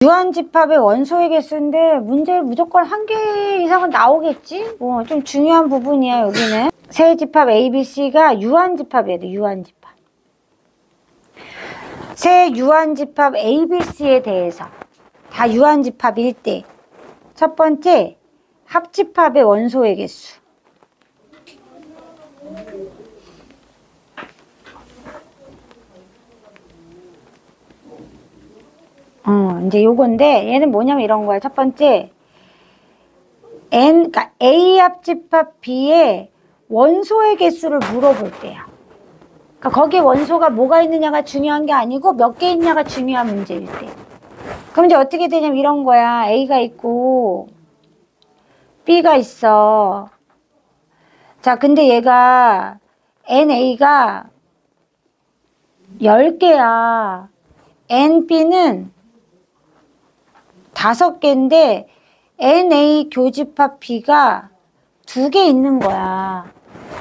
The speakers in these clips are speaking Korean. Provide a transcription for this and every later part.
유한집합의 원소의 개수인데 문제 무조건 한 개 이상은 나오겠지? 뭐 좀 중요한 부분이야 여기는. 세 집합 ABC가 유한집합이야 돼. 유한집합. 세 유한집합 ABC에 대해서 다 유한집합일 때 첫 번째 합집합의 원소의 개수. 이제 요건데 얘는 뭐냐면 이런 거야. 첫 번째 그러니까 A 합집합 B의 원소의 개수를 물어볼 때야. 그러니까 거기에 원소가 뭐가 있느냐가 중요한 게 아니고 몇 개 있냐가 중요한 문제일 때. 그럼 이제 어떻게 되냐면 이런 거야. A가 있고 B가 있어. 자, 근데 얘가 NA가 10개야. NB는 5개인데 NA 교집합 B가 2개 있는 거야.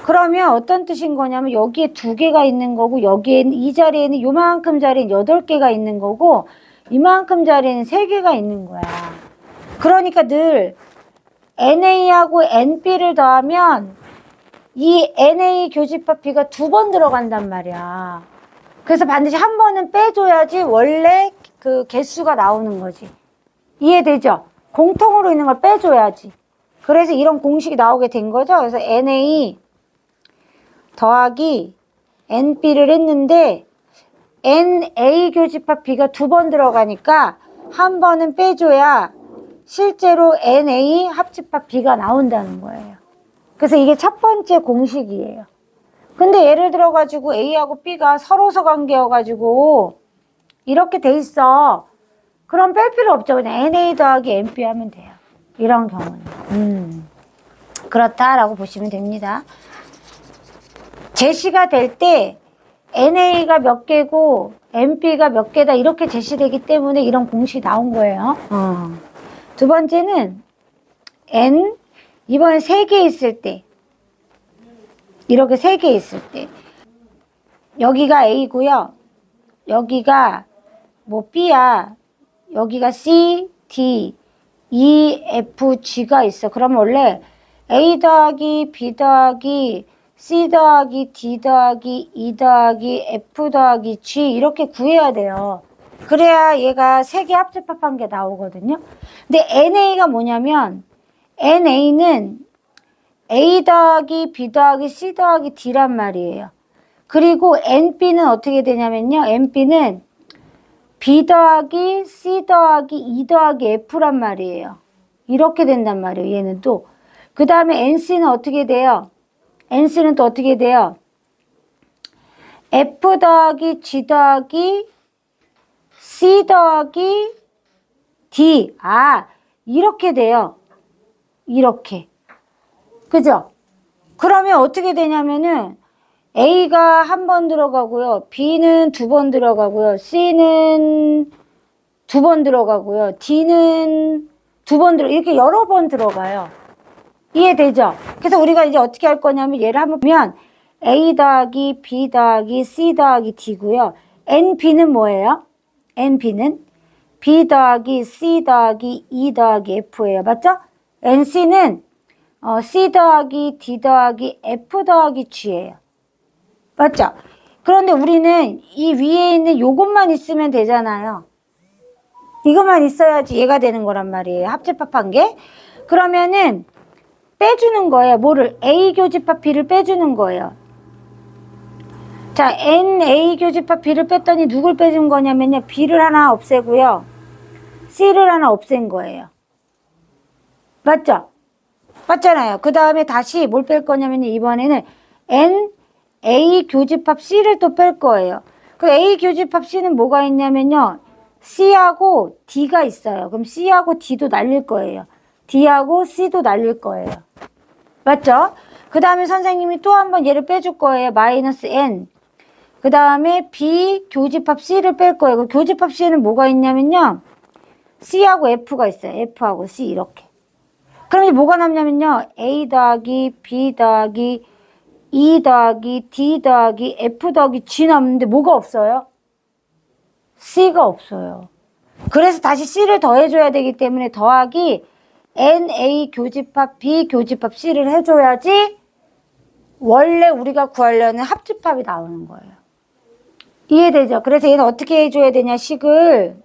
그러면 어떤 뜻인 거냐면 여기에 2개가 있는 거고 여기에는 이 자리에는 요만큼 자리엔 8개가 있는 거고 이만큼 자리에는 3개가 있는 거야. 그러니까 늘 NA하고 NB를 더하면 이 NA 교집합 B가 2번 들어간단 말이야. 그래서 반드시 한 번은 빼줘야지 원래 그 개수가 나오는 거지. 이해되죠? 공통으로 있는 걸 빼줘야지. 그래서 이런 공식이 나오게 된 거죠. 그래서 NA 더하기 NB를 했는데 NA 교집합 B가 2번 들어가니까 한 번은 빼줘야 실제로 NA 합집합 B가 나온다는 거예요. 그래서 이게 첫 번째 공식이에요. 근데 예를 들어가지고 A하고 B가 서로서 관계여가지고 이렇게 돼 있어. 그럼 뺄 필요 없죠. 그냥 NA 더하기 NB 하면 돼요. 이런 경우는. 그렇다라고 보시면 됩니다. 제시가 될 때 NA가 몇 개고 NB가 몇 개다 이렇게 제시되기 때문에 이런 공식이 나온 거예요. 두 번째는 N 이번에 3개 있을 때 이렇게 3개 있을 때 여기가 A고요. 여기가 뭐 B야. 여기가 C, D, E, F, G가 있어. 그러면 원래 A 더하기 B 더하기 C 더하기 D 더하기 E 더하기 F 더하기 G 이렇게 구해야 돼요. 그래야 얘가 3개 합집합한 게 나오거든요. 근데 NA가 뭐냐면 NA는 A 더하기 B 더하기 C 더하기 D란 말이에요. 그리고 NB는 어떻게 되냐면요. NB는 B 더하기 C 더하기 E 더하기 F란 말이에요. 이렇게 된단 말이에요. 얘는 또. 그 다음에 NC는 어떻게 돼요? NC는 또 어떻게 돼요? F 더하기 G 더하기 C 더하기 D. 이렇게 돼요. 이렇게. 그죠? 그러면 어떻게 되냐면은 A가 한 번 들어가고요. B는 2번 들어가고요. C는 2번 들어가고요. D는 2번 이렇게 여러 번 들어가요. 이해되죠? 그래서 우리가 이제 어떻게 할 거냐면 얘를 한번 보면 A 더하기 B 더하기 C 더하기 D고요. NB는 뭐예요? NB는 B 더하기 C 더하기 E 더하기 F예요. 맞죠? NC는 C 더하기 D 더하기 F 더하기 G예요. 맞죠? 그런데 우리는 이 위에 있는 요것만 있으면 되잖아요. 이것만 있어야지 얘가 되는 거란 말이에요. 합집합한 게. 그러면은 빼주는 거예요. 뭐를? A 교집합 B를 빼주는 거예요. 자, NA 교집합 B를 뺐더니 누굴 빼준 거냐면요. B를 하나 없애고요. C를 하나 없앤 거예요. 맞죠? 맞잖아요. 그 다음에 다시 뭘 뺄 거냐면 이번에는 A 교집합 C를 또 뺄 거예요. 그 A 교집합 C는 뭐가 있냐면요. C하고 D가 있어요. 그럼 C하고 D도 날릴 거예요. D하고 C도 날릴 거예요. 맞죠? 그 다음에 선생님이 또 한 번 얘를 빼줄 거예요. 마이너스 N. 그 다음에 B 교집합 C를 뺄 거예요. 그 교집합 C는 뭐가 있냐면요. C하고 F가 있어요. F하고 C 이렇게. 그럼 이제 뭐가 남냐면요. A 더하기 B 더하기 E 더하기 D 더하기 F 더하기 G 남는데 뭐가 없어요? C가 없어요. 그래서 다시 C를 더해줘야 되기 때문에 더하기 NA 교집합 B 교집합 C를 해줘야지 원래 우리가 구하려는 합집합이 나오는 거예요. 이해되죠? 그래서 얘는 어떻게 해줘야 되냐, 식을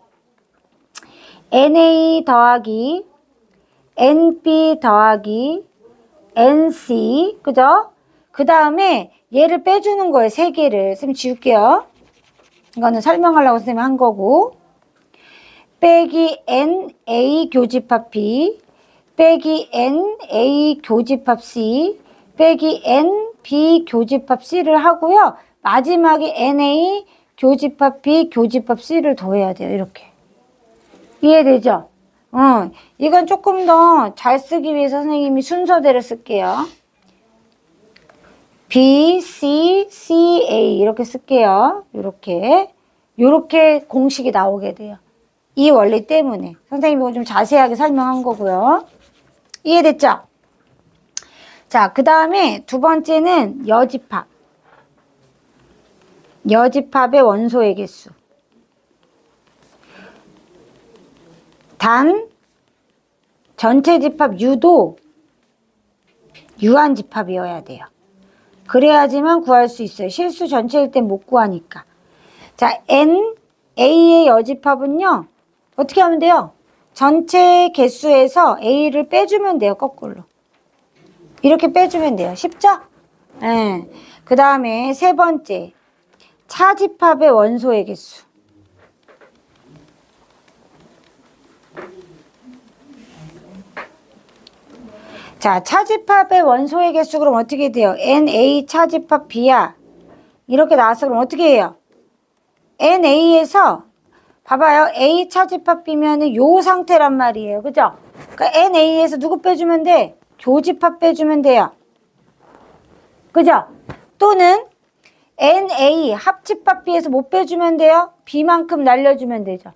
NA 더하기 NB 더하기 NC, 그죠? 그 다음에 얘를 빼주는 거예요. 세 개를. 선생님 지울게요. 이거는 설명하려고 선생님이 한 거고. 빼기 NA 교집합 B, 빼기 NA 교집합 C, 빼기 NB 교집합 C를 하고요. 마지막에 NA 교집합 B 교집합 C를 더해야 돼요. 이렇게. 이해되죠? 이건 조금 더 잘 쓰기 위해서 선생님이 순서대로 쓸게요. B, C, C, A 이렇게 쓸게요. 요렇게 공식이 나오게 돼요. 이 원리 때문에. 선생님이 이거 좀 자세하게 설명한 거고요. 이해됐죠? 자, 그 다음에 두 번째는 여집합. 여집합의 원소의 개수. 단, 전체 집합 U도 유한 집합이어야 돼요. 그래야지만 구할 수 있어요. 실수 전체일 땐 못 구하니까. 자, N, A의 여집합은요. 어떻게 하면 돼요? 전체 개수에서 A를 빼주면 돼요. 거꾸로. 이렇게 빼주면 돼요. 쉽죠? 네. 그 다음에 세 번째. 차집합의 원소의 개수. 자, 차집합의 원소의 개수 그럼 어떻게 돼요? NA 차집합 B야. 이렇게 나와서 그럼 어떻게 해요? NA에서 봐봐요. A 차집합 B면은 요 상태란 말이에요. 그죠? 그러니까 NA에서 누구 빼주면 돼? 교집합 빼주면 돼요. 그죠? 또는 NA 합집합 B에서 못 빼주면 돼요. B만큼 날려주면 되죠.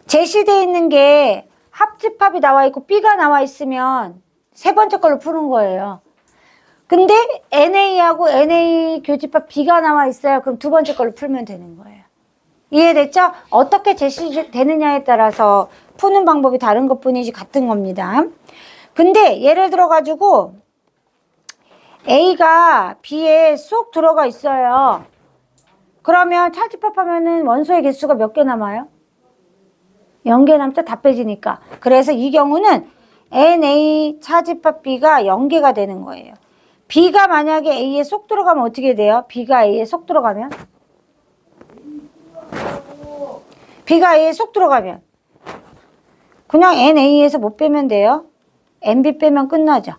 제시되어 있는 게 합집합이 나와 있고 B가 나와 있으면 세 번째 걸로 푸는 거예요. 근데 NA하고 NA 교집합 B가 나와 있어요. 그럼 두 번째 걸로 풀면 되는 거예요. 이해됐죠? 어떻게 제시되느냐에 따라서 푸는 방법이 다른 것뿐이지 같은 겁니다. 근데 예를 들어 가지고 A가 B에 쏙 들어가 있어요. 그러면 차집합하면은 원소의 개수가 몇 개 남아요? 0개 남죠? 다 빼지니까. 그래서 이 경우는 NA 차집합 B가 0개가 되는 거예요. B가 만약에 A에 쏙 들어가면 어떻게 돼요? B가 A에 쏙 들어가면? B가 A에 쏙 들어가면 그냥 NA에서 못 빼면 돼요. NB 빼면 끝나죠.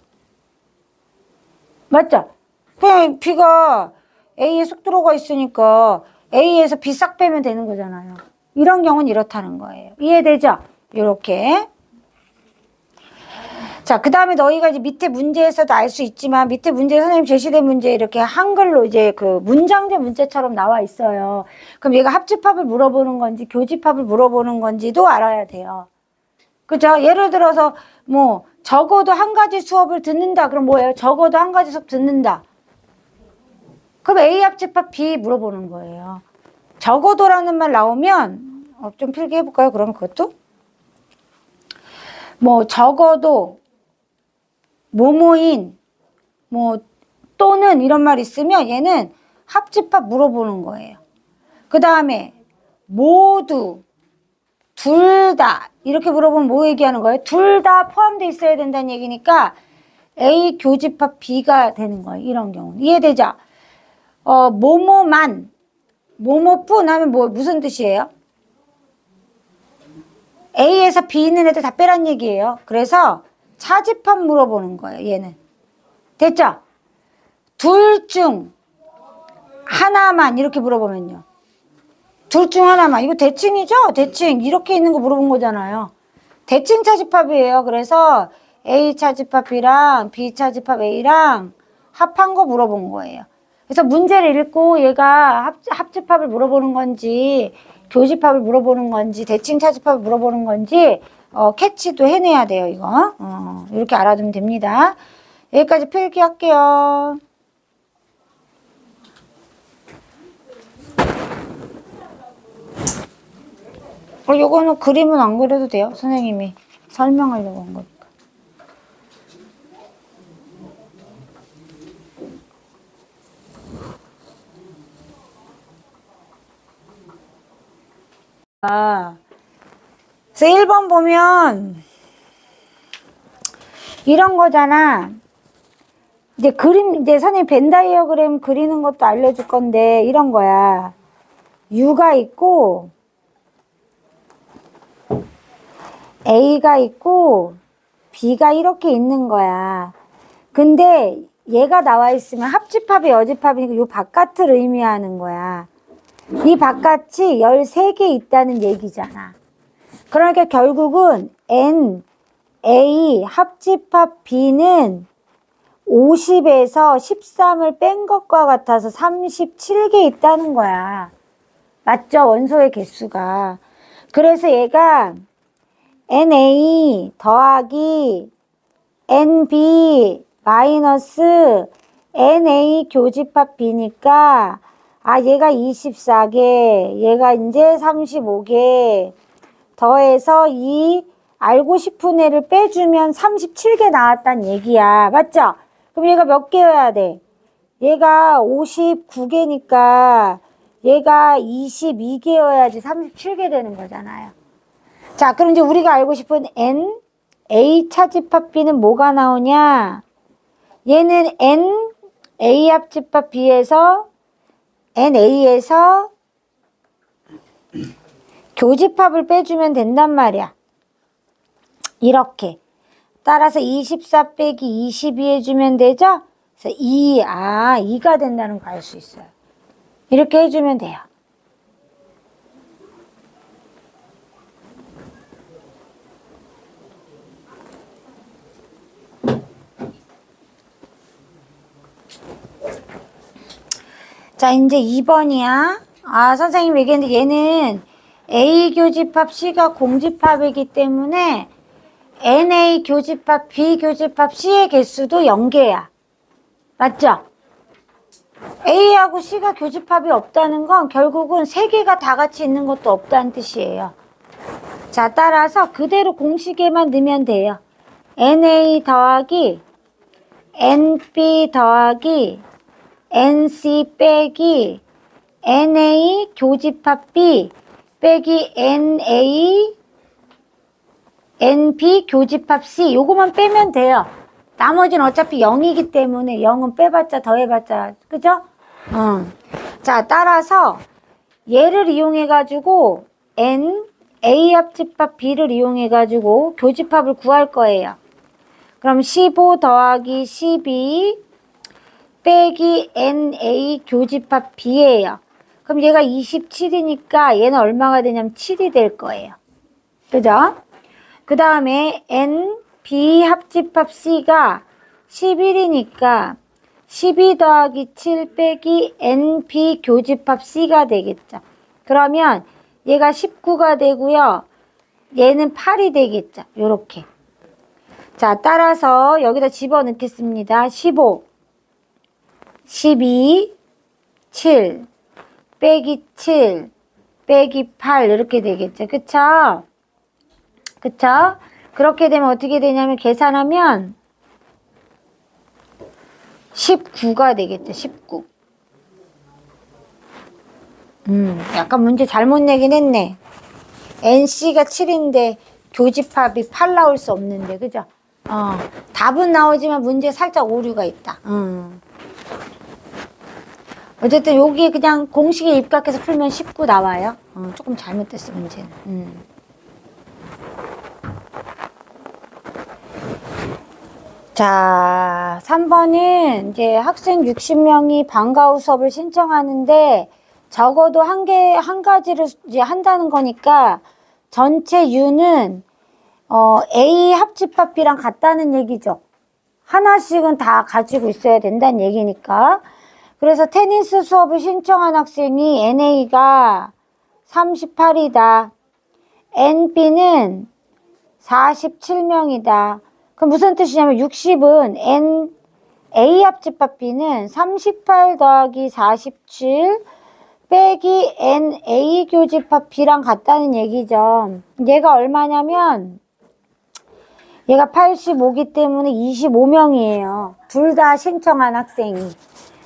맞죠? 그냥 B가 A에 쏙 들어가 있으니까 A에서 B 싹 빼면 되는 거잖아요. 이런 경우는 이렇다는 거예요. 이해되죠? 이렇게. 자, 그 다음에 너희가 이제 밑에 문제에서도 알 수 있지만 밑에 문제 선생님 제시된 문제 이렇게 한글로 이제 그 문장제 문제처럼 나와 있어요. 그럼 얘가 합집합을 물어보는 건지 교집합을 물어보는 건지도 알아야 돼요. 그죠? 예를 들어서 뭐 적어도 한 가지 수업을 듣는다. 그럼 뭐예요? 적어도 한 가지 수업 듣는다. 그럼 A 합집합 B 물어보는 거예요. 적어도라는 말 나오면 좀 필기 해볼까요? 그럼 그것도? 뭐 적어도 뭐뭐인 뭐 또는 이런 말 있으면 얘는 합집합 물어보는 거예요. 그 다음에 모두 둘 다 이렇게 물어보면 뭐 얘기하는 거예요? 둘 다 포함되어 있어야 된다는 얘기니까 A 교집합 B가 되는 거예요. 이런 경우는. 이해되죠? 뭐뭐만 뭐뭐뿐 하면 뭐 무슨 뜻이에요? A에서 B 있는 애들 다 빼란 얘기예요. 그래서 차집합 물어보는 거예요. 얘는. 됐죠? 둘 중 하나만 이렇게 물어보면요. 둘 중 하나만. 이거 대칭이죠? 대칭. 이렇게 있는 거 물어본 거잖아요. 대칭 차집합이에요. 그래서 A 차집합 B랑 B 차집합 A랑 합한 거 물어본 거예요. 그래서 문제를 읽고 얘가 합집합을 물어보는 건지 교집합을 물어보는 건지 대칭 차집합을 물어보는 건지 캐치도 해내야 돼요. 이거 이렇게 알아두면 됩니다. 여기까지 필기할게요. 요거는 그림은 안 그려도 돼요. 선생님이 설명하려고 한 거니까. 그래서 1번 보면 이런 거잖아. 이제 이제 선생님 벤 다이어그램 그리는 것도 알려줄 건데 이런 거야. U가 있고 A가 있고 B가 이렇게 있는 거야. 근데 얘가 나와 있으면 합집합이 여집합이니까 요 바깥을 의미하는 거야. 이 바깥이 13개 있다는 얘기잖아. 그러니까 결국은 N, A, 합집합 B는 50에서 13을 뺀 것과 같아서 37개 있다는 거야. 맞죠? 원소의 개수가. 그래서 얘가 NA 더하기 NB 마이너스 NA 교집합 B니까 얘가 24개, 얘가 이제 35개 더해서 이 알고 싶은 애를 빼주면 37개 나왔단 얘기야. 맞죠? 그럼 얘가 몇 개여야 돼? 얘가 59개니까 얘가 22개여야지 37개 되는 거잖아요. 자, 그럼 이제 우리가 알고 싶은 N, A 차집합 B는 뭐가 나오냐? 얘는 N, A 합집합 B에서 NA에서 교집합을 빼주면 된단 말이야. 이렇게. 따라서 24 빼기 22 해주면 되죠? 그래서 2가 된다는 거 알 수 있어요. 이렇게 해주면 돼요. 자, 이제 2번이야. 선생님 얘기했는데 얘는 A 교집합 C가 공집합이기 때문에 NA 교집합 B 교집합 C의 개수도 0개야. 맞죠? A하고 C가 교집합이 없다는 건 결국은 3개가 다 같이 있는 것도 없다는 뜻이에요. 자, 따라서 그대로 공식에만 넣으면 돼요. NA 더하기 NB 더하기 NC 빼기 NA 교집합 B 빼기 NA NB 교집합 C 요거만 빼면 돼요. 나머지는 어차피 0이기 때문에 0은 빼봤자 더해봤자 그죠? 자, 따라서 얘를 이용해 가지고 N A 합집합 B를 이용해 가지고 교집합을 구할 거예요. 그럼 15 더하기 12 빼기 NA 교집합 B예요. 그럼 얘가 27이니까 얘는 얼마가 되냐면 7이 될 거예요. 그죠? 그 다음에 NB 합집합 C가 11이니까 12 더하기 7 빼기 NB 교집합 C가 되겠죠. 그러면 얘가 19가 되고요. 얘는 8이 되겠죠. 요렇게. 자, 따라서 여기다 집어넣겠습니다. 15 12, 7, 빼기 7, 빼기 8 이렇게 되겠죠. 그쵸? 그쵸? 그렇게 되면 어떻게 되냐면 계산하면 19가 되겠죠. 19. 약간 문제 잘못 내긴 했네. NC가 7인데 교집합이 8 나올 수 없는데 그죠? 답은 나오지만 문제에 살짝 오류가 있다. 어쨌든 여기 그냥 공식에 입각해서 풀면 19 나와요. 조금 잘못됐어 문제는. 자, 3번은 이제 학생 60명이 방과 후 수업을 신청하는데 적어도 한 가지를 이제 한다는 거니까 전체 U는 A 합집합 B랑 같다는 얘기죠. 하나씩은 다 가지고 있어야 된다는 얘기니까. 그래서 테니스 수업을 신청한 학생이 NA가 38이다. NB는 47명이다. 그럼 무슨 뜻이냐면 60은 A 합집합 B는 38 더하기 47 빼기 NA 교집합 B랑 같다는 얘기죠. 얘가 얼마냐면 얘가 85기 때문에 25명이에요. 둘 다 신청한 학생이.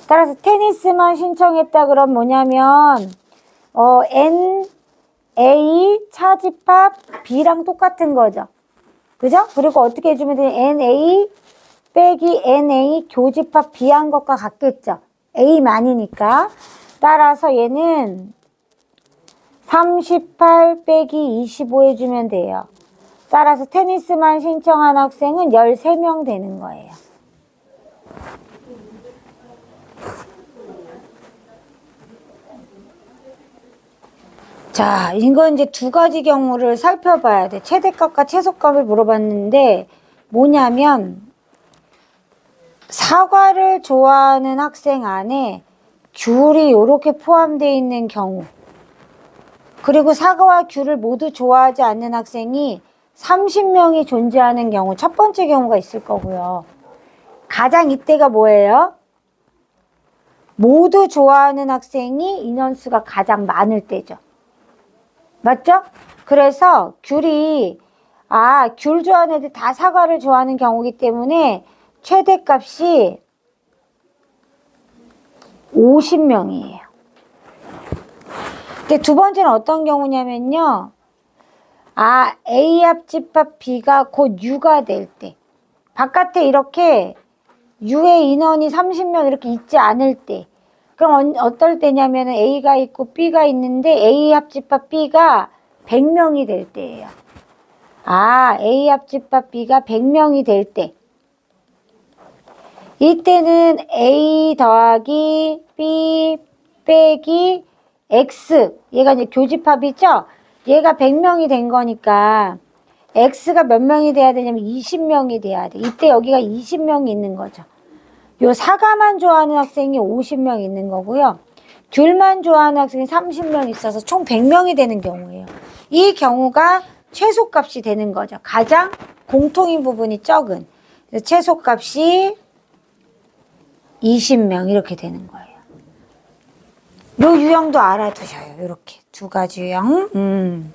따라서 테니스만 신청했다 그럼 뭐냐면 NA 차집합 B랑 똑같은 거죠. 그죠? 그리고 어떻게 해주면 되냐? NA 빼기 NA 교집합 B한 것과 같겠죠. A만이니까. 따라서 얘는 38 빼기 25 해주면 돼요. 따라서 테니스만 신청한 학생은 13명 되는 거예요. 자, 이건 이제 두 가지 경우를 살펴봐야 돼. 최대값과 최소값을 물어봤는데 뭐냐면 사과를 좋아하는 학생 안에 귤이 이렇게 포함되어 있는 경우, 그리고 사과와 귤을 모두 좋아하지 않는 학생이 30명이 존재하는 경우, 첫 번째 경우가 있을 거고요. 가장 이때가 뭐예요? 모두 좋아하는 학생이 인원수가 가장 많을 때죠. 맞죠? 그래서 귤 좋아하는 애들 다 사과를 좋아하는 경우이기 때문에 최대값이 50명이에요. 근데 두 번째는 어떤 경우냐면요. A 합집합 B가 곧 U가 될 때, 바깥에 이렇게 U의 인원이 30명 이렇게 있지 않을 때, 그럼 어떨 때냐면 A가 있고 B가 있는데 A 합집합 B가 100명이 될 때예요. A 합집합 B가 100명이 될 때, 이때는 A 더하기 B 빼기 X, 얘가 이제 교집합이죠? 얘가 100명이 된 거니까 X가 몇 명이 돼야 되냐면 20명이 돼야 돼. 이때 여기가 20명이 있는 거죠. 요 사과만 좋아하는 학생이 50명 있는 거고요. 귤만 좋아하는 학생이 30명 있어서 총 100명이 되는 경우예요. 이 경우가 최소값이 되는 거죠. 가장 공통인 부분이 적은. 그래서 최소값이 20명 이렇게 되는 거예요. 요 유형도 알아두셔요. 이렇게 두 가지 유형.